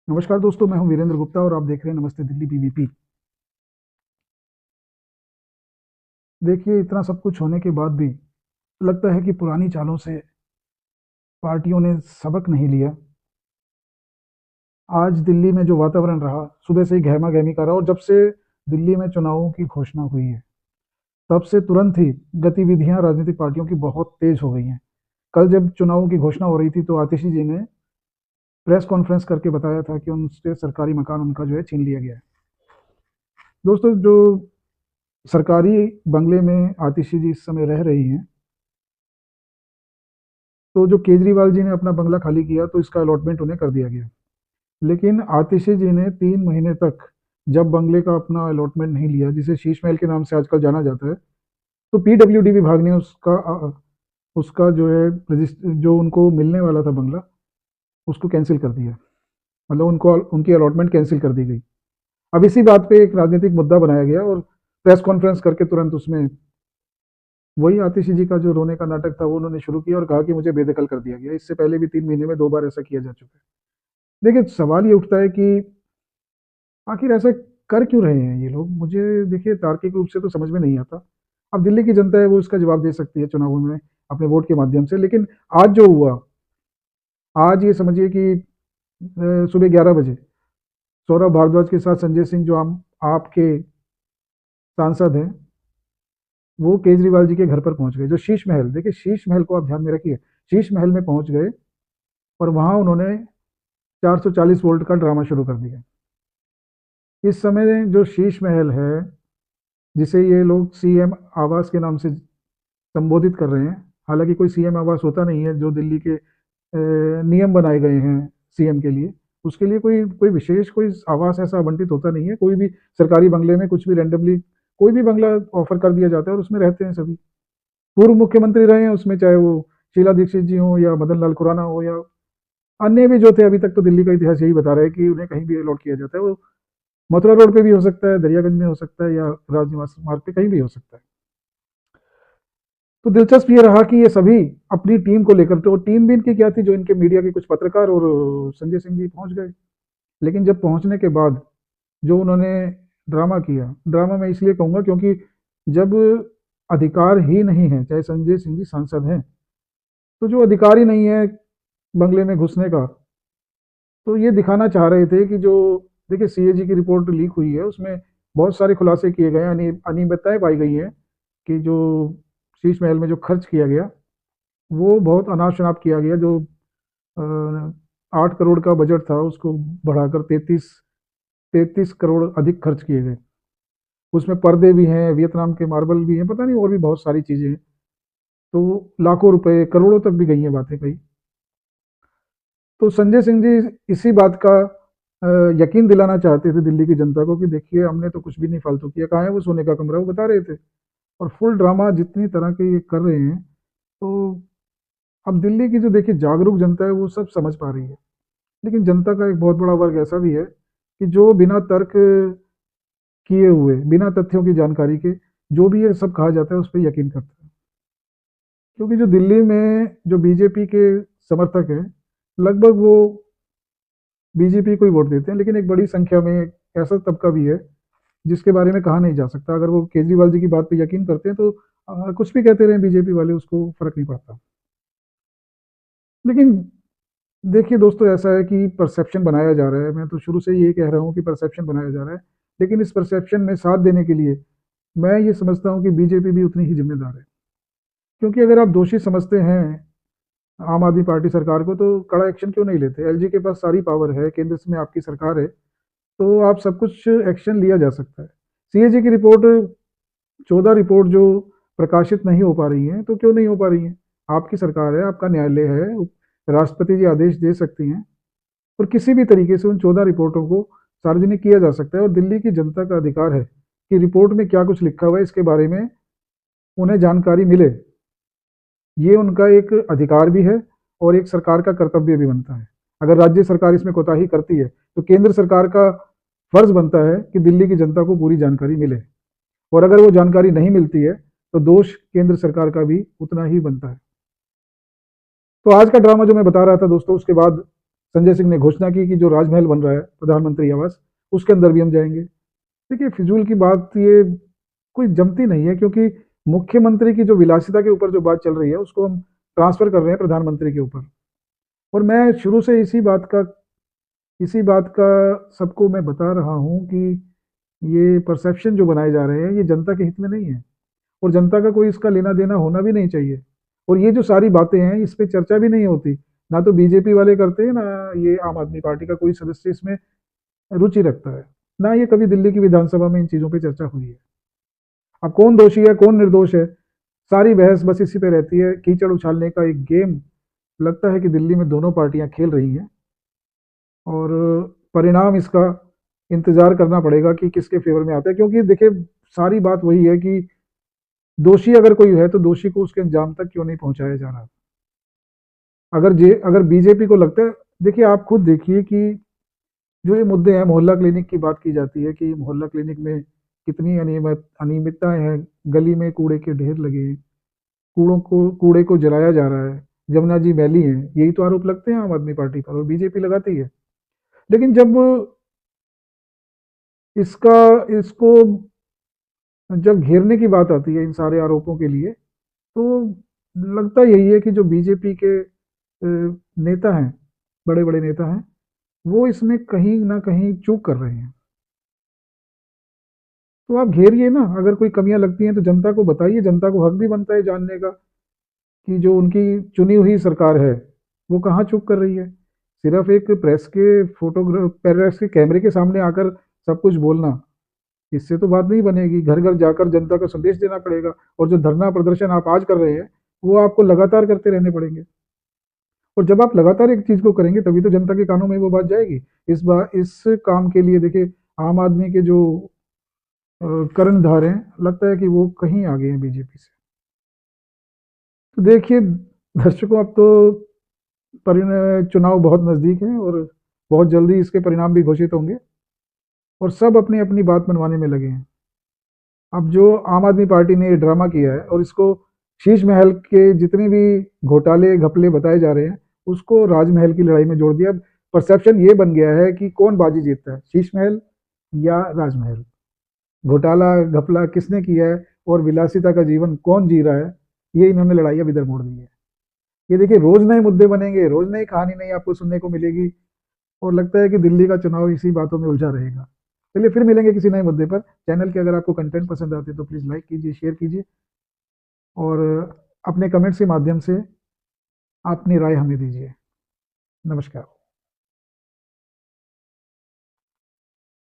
नमस्कार दोस्तों, मैं हूं वीरेंद्र गुप्ता और आप देख रहे हैं नमस्ते दिल्ली पीवीपी। देखिए, इतना सब कुछ होने के बाद भी लगता है कि पुरानी चालों से पार्टियों ने सबक नहीं लिया। आज दिल्ली में जो वातावरण रहा, सुबह से ही गहमा गहमी का रहा और जब से दिल्ली में चुनावों की घोषणा हुई है, तब से तुरंत ही गतिविधियां राजनीतिक पार्टियों की बहुत तेज हो गई हैं। कल जब चुनावों की घोषणा हो रही थी तो आतिशी जी ने प्रेस कॉन्फ्रेंस करके बताया था कि उनसे सरकारी मकान उनका जो है छीन लिया गया है। दोस्तों, जो सरकारी बंगले में आतिशी जी इस समय रह रही हैं, तो जो केजरीवाल जी ने अपना बंगला खाली किया तो इसका अलॉटमेंट उन्हें कर दिया गया। लेकिन आतिशी जी ने 3 महीने तक जब बंगले का अपना अलॉटमेंट नहीं लिया, जिसे शीश महल के नाम से आजकल जाना जाता है, तो पीडब्ल्यूडी विभाग ने उसका जो है जो उनको मिलने वाला था बंगला, उसको कैंसिल कर दिया। मतलब उनको उनकी अलॉटमेंट कैंसिल कर दी गई। अब इसी बात पे एक राजनीतिक मुद्दा बनाया गया और प्रेस कॉन्फ्रेंस करके तुरंत उसमें वही आतिशी जी का जो रोने का नाटक था वो उन्होंने शुरू किया और कहा कि मुझे बेदखल कर दिया गया। इससे पहले भी 3 महीने में 2 बार ऐसा किया जा चुका है। देखिए, सवाल ये उठता है कि आखिर ऐसा कर क्यों रहे हैं ये लोग। मुझे देखिए तार्किक रूप से तो समझ में नहीं आता। अब दिल्ली की जनता है वो इसका जवाब दे सकती है चुनावों में अपने वोट के माध्यम से। लेकिन आज जो हुआ, आज ये समझिए कि सुबह 11 बजे सौरभ भारद्वाज के साथ संजय सिंह, जो आपके सांसद हैं, वो केजरीवाल जी के घर पर पहुंच गए। जो शीश महल, देखिए शीश महल को आप ध्यान में रखिए, शीश महल में पहुंच गए और वहां उन्होंने 440 वोल्ट का ड्रामा शुरू कर दिया। इस समय जो शीश महल है, जिसे ये लोग सीएम आवास के नाम से संबोधित कर रहे हैं, हालांकि कोई सीएम आवास होता नहीं है। जो दिल्ली के नियम बनाए गए हैं सीएम के लिए, उसके लिए कोई कोई विशेष कोई आवास ऐसा आवंटित होता नहीं है। कोई भी सरकारी बंगले में कुछ भी रैंडमली कोई भी बंगला ऑफर कर दिया जाता है और उसमें रहते हैं सभी। पूर्व मुख्यमंत्री रहे हैं उसमें, चाहे वो शीला दीक्षित जी हो या मदन लाल खुराना हो या अन्य भी जो थे। अभी तक तो दिल्ली का इतिहास यही बता रहा है कि उन्हें कहीं भी अलॉट किया जाता है। वो मथुरा रोड पे भी हो सकता है, दरियागंज में हो सकता है, या राजनिवास मार्ग पे कहीं भी हो सकता है। तो दिलचस्प ये रहा कि ये सभी अपनी टीम को लेकर, तो टीम भी इनकी क्या थी, जो इनके मीडिया के कुछ पत्रकार और संजय सिंह जी पहुंच गए। लेकिन जब पहुंचने के बाद जो उन्होंने ड्रामा किया, ड्रामा मैं इसलिए कहूंगा क्योंकि जब अधिकार ही नहीं है, चाहे संजय सिंह जी सांसद हैं, तो जो अधिकार ही नहीं है बंगले में घुसने का, तो ये दिखाना चाह रहे थे कि जो, देखिए सीएजी की रिपोर्ट लीक हुई है, उसमें बहुत सारे खुलासे किए गए, अनियमितताएं पाई गई हैं कि जो शीश महल में जो खर्च किया गया वो बहुत अनाप शनाप किया गया। जो 8 करोड़ का बजट था उसको बढ़ाकर 33 करोड़ अधिक खर्च किए गए। उसमें पर्दे भी हैं, वियतनाम के मार्बल भी हैं, पता नहीं और भी बहुत सारी चीज़ें हैं। तो लाखों रुपए, करोड़ों तक भी गई हैं बातें कही। तो संजय सिंह जी इसी बात का यकीन दिलाना चाहते थे दिल्ली की जनता को कि देखिए हमने तो कुछ भी नहीं फालतू किया। कहाँ है वो सोने का कमरा, वो बता रहे थे। और फुल ड्रामा जितनी तरह के ये कर रहे हैं, तो अब दिल्ली की जो देखिए जागरूक जनता है वो सब समझ पा रही है। लेकिन जनता का एक बहुत बड़ा वर्ग ऐसा भी है कि जो बिना तर्क किए हुए, बिना तथ्यों की जानकारी के जो भी ये सब कहा जाता है उस पर यकीन करता है। क्योंकि जो दिल्ली में जो बीजेपी के समर्थक हैं, लगभग वो बीजेपी को ही वोट देते हैं। लेकिन एक बड़ी संख्या में एक ऐसा तबका भी है जिसके बारे में कहा नहीं जा सकता। अगर वो केजरीवाल जी की बात पे यकीन करते हैं तो कुछ भी कहते रहे बीजेपी वाले, उसको फर्क नहीं पड़ता। लेकिन देखिए दोस्तों, ऐसा है कि परसेप्शन बनाया जा रहा है। मैं तो शुरू से ये कह रहा हूँ कि परसेप्शन बनाया जा रहा है। लेकिन इस परसेप्शन में साथ देने के लिए मैं ये समझता हूँ कि बीजेपी भी उतनी ही जिम्मेदार है। क्योंकि अगर आप दोषी समझते हैं आम आदमी पार्टी सरकार को, तो कड़ा एक्शन क्यों नहीं लेते। एलजी के पास सारी पावर है, केंद्र में आपकी सरकार है, तो आप सब कुछ एक्शन लिया जा सकता है। सीएजी की रिपोर्ट, 14 रिपोर्ट जो प्रकाशित नहीं हो पा रही हैं, तो क्यों नहीं हो पा रही हैं। आपकी सरकार है, आपका न्यायालय है, राष्ट्रपति जी आदेश दे सकती हैं और किसी भी तरीके से उन 14 रिपोर्टों को सार्वजनिक किया जा सकता है। और दिल्ली की जनता का अधिकार है कि रिपोर्ट में क्या कुछ लिखा हुआ है इसके बारे में उन्हें जानकारी मिले। ये उनका एक अधिकार भी है और एक सरकार का कर्तव्य भी बनता है। अगर राज्य सरकार इसमें कोताही करती है तो केंद्र सरकार का फर्ज बनता है कि दिल्ली की जनता को पूरी जानकारी मिले। और अगर वो जानकारी नहीं मिलती है तो दोष केंद्र सरकार का भी उतना ही बनता है। तो आज का ड्रामा जो मैं बता रहा था दोस्तों, उसके बाद संजय सिंह ने घोषणा की कि जो राजमहल बन रहा है प्रधानमंत्री आवास, उसके अंदर भी हम जाएंगे। देखिए फिजूल की बात ये कोई जमती नहीं है, क्योंकि मुख्यमंत्री की जो विलासिता के ऊपर जो बात चल रही है उसको हम ट्रांसफर कर रहे हैं प्रधानमंत्री के ऊपर। और मैं शुरू से इसी बात का सबको मैं बता रहा हूं कि ये परसेप्शन जो बनाए जा रहे हैं ये जनता के हित में नहीं है, और जनता का कोई इसका लेना देना होना भी नहीं चाहिए। और ये जो सारी बातें हैं इस पे चर्चा भी नहीं होती, ना तो बीजेपी वाले करते हैं, ना ये आम आदमी पार्टी का कोई सदस्य इसमें रुचि रखता है, ना ये कभी दिल्ली की विधानसभा में इन चीजों पे चर्चा हुई है। अब कौन दोषी है कौन निर्दोष है, सारी बहस बस इसी पे रहती है, कीचड़ उछालने का एक गेम लगता है कि दिल्ली में दोनों पार्टियां खेल रही हैं। और परिणाम इसका इंतजार करना पड़ेगा कि किसके फेवर में आता है, क्योंकि देखिए सारी बात वही है कि दोषी अगर कोई है तो दोषी को उसके अंजाम तक क्यों नहीं पहुंचाया जा रहा। अगर बीजेपी को लगता है, देखिए आप खुद देखिए कि जो ये मुद्दे हैं, मोहल्ला क्लिनिक की बात की जाती है कि मोहल्ला क्लिनिक में कितनी अनियमितताएं हैं, गली में कूड़े के ढेर लगे हैं, कूड़े को जलाया जा रहा है, जमुना जी मैली है, यही तो आरोप लगते हैं आम आदमी पार्टी पर और बीजेपी लगाती है। लेकिन इसका इसको जब घेरने की बात आती है इन सारे आरोपों के लिए, तो लगता यही है कि जो बीजेपी के नेता हैं, बड़े बड़े नेता हैं, वो इसमें कहीं ना कहीं चूक कर रहे हैं। तो आप घेरिए ना, अगर कोई कमियां लगती हैं तो जनता को बताइए, जनता को हक भी बनता है जानने का कि जो उनकी चुनी हुई सरकार है वो कहाँ चूक कर रही है। सिर्फ एक प्रेस के कैमरे के सामने आकर सब कुछ बोलना, इससे तो बात नहीं बनेगी, घर घर जाकर जनता को संदेश देना पड़ेगा। और जो धरना प्रदर्शन आप आज कर रहे हैं वो आपको लगातार करते रहने पड़ेंगे। और जब आप लगातार एक चीज को करेंगे तभी तो जनता के कानों में वो बात जाएगी। इस काम के लिए देखिए आम आदमी के जो कर्णधार हैं, लगता है कि वो कहीं आगे हैं बीजेपी से। तो देखिए दर्शकों, अब तो चुनाव बहुत नजदीक है और बहुत जल्दी इसके परिणाम भी घोषित होंगे, और सब अपनी अपनी बात मनवाने में लगे हैं। अब जो आम आदमी पार्टी ने ये ड्रामा किया है और इसको शीश महल के जितने भी घोटाले घपले बताए जा रहे हैं उसको राजमहल की लड़ाई में जोड़ दिया। अब परसेप्शन ये बन गया है कि कौन बाजी जीतता है, शीश महल या राजमहल। घोटाला घपला किसने किया है और विलासिता का जीवन कौन जी रहा है, ये इन्होंने लड़ाई अब इधर मोड़ दी है। ये देखिए रोज नए मुद्दे बनेंगे, रोज नई कहानी नहीं आपको सुनने को मिलेगी, और लगता है कि दिल्ली का चुनाव इसी बातों में उलझा रहेगा। चलिए फिर मिलेंगे किसी नए मुद्दे पर। चैनल के अगर आपको कंटेंट पसंद आते तो प्लीज़ लाइक कीजिए, शेयर कीजिए, और अपने कमेंट्स के माध्यम से अपनी राय हमें दीजिए। नमस्कार।